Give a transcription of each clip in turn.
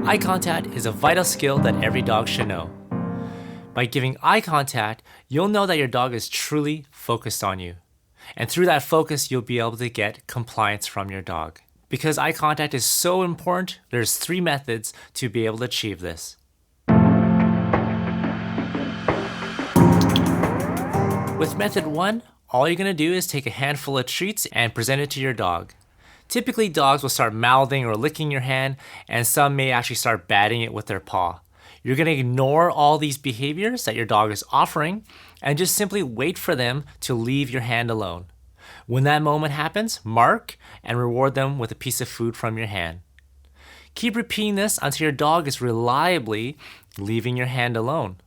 Eye contact is a vital skill that every dog should know. By giving eye contact, you'll know that your dog is truly focused on you. And through that focus, you'll be able to get compliance from your dog. Because eye contact is so important, there's 3 methods to be able to achieve this. With method 1, all you're going to do is take a handful of treats and present it to your dog. Typically, dogs will start mouthing or licking your hand, and some may actually start batting it with their paw. You're going to ignore all these behaviors that your dog is offering and just simply wait for them to leave your hand alone. When that moment happens, mark and reward them with a piece of food from your hand. Keep repeating this until your dog is reliably leaving your hand alone.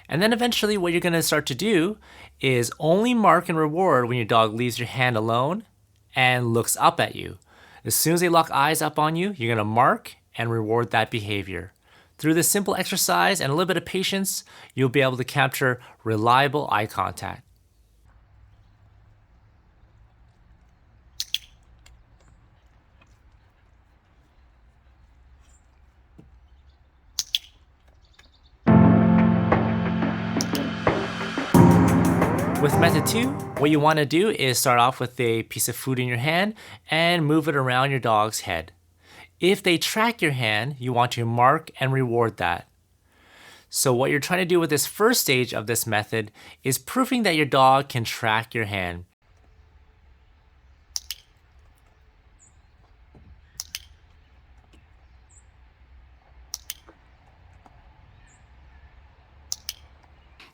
And then eventually what you're going to start to do is only mark and reward when your dog leaves your hand alone and looks up at you. As soon as they lock eyes up on you, you're going to mark and reward that behavior. Through this simple exercise and a little bit of patience, you'll be able to capture reliable eye contact. With method 2, what you want to do is start off with a piece of food in your hand and move it around your dog's head. If they track your hand, you want to mark and reward that. So what you're trying to do with this first stage of this method is proving that your dog can track your hand.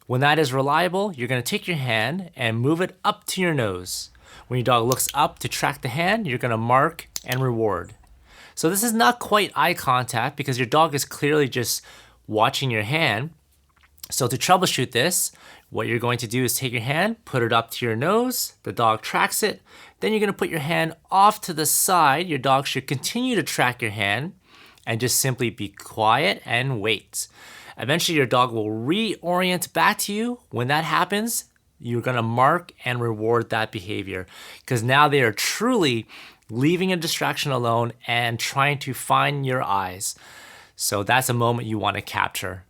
When that is reliable, you're going to take your hand and move it up to your nose. When your dog looks up to track the hand, you're going to mark and reward. So this is not quite eye contact because your dog is clearly just watching your hand. So to troubleshoot this, what you're going to do is take your hand, put it up to your nose, the dog tracks it, then you're going to put your hand off to the side. Your dog should continue to track your hand and just simply be quiet and wait. Eventually your dog will reorient back to you. When that happens, you're going to mark and reward that behavior because now they are truly leaving a distraction alone and trying to find your eyes. So that's a moment you want to capture.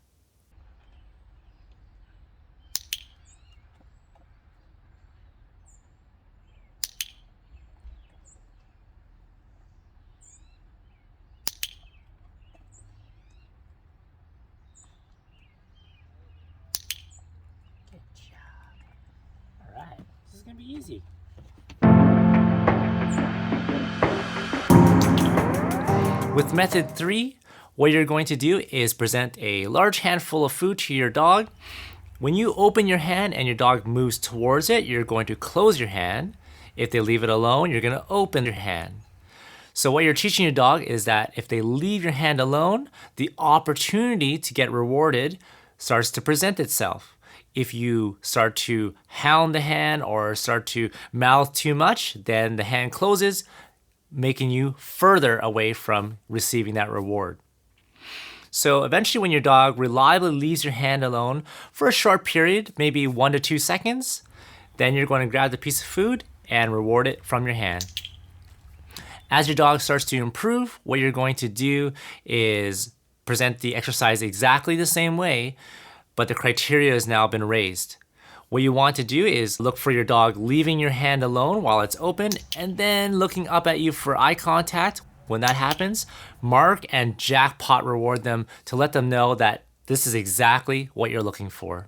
This is going to be easy. With method 3, what you're going to do is present a large handful of food to your dog. When you open your hand and your dog moves towards it, you're going to close your hand. If they leave it alone, you're going to open your hand. So what you're teaching your dog is that if they leave your hand alone, the opportunity to get rewarded starts to present itself. If you start to hound the hand or start to mouth too much, then the hand closes, making you further away from receiving that reward. So eventually when your dog reliably leaves your hand alone for a short period, maybe 1 to 2 seconds, then you're going to grab the piece of food and reward it from your hand. As your dog starts to improve, what you're going to do is present the exercise exactly the same way, but the criteria has now been raised. What you want to do is look for your dog leaving your hand alone while it's open and then looking up at you for eye contact. When that happens, mark and jackpot reward them to let them know that this is exactly what you're looking for.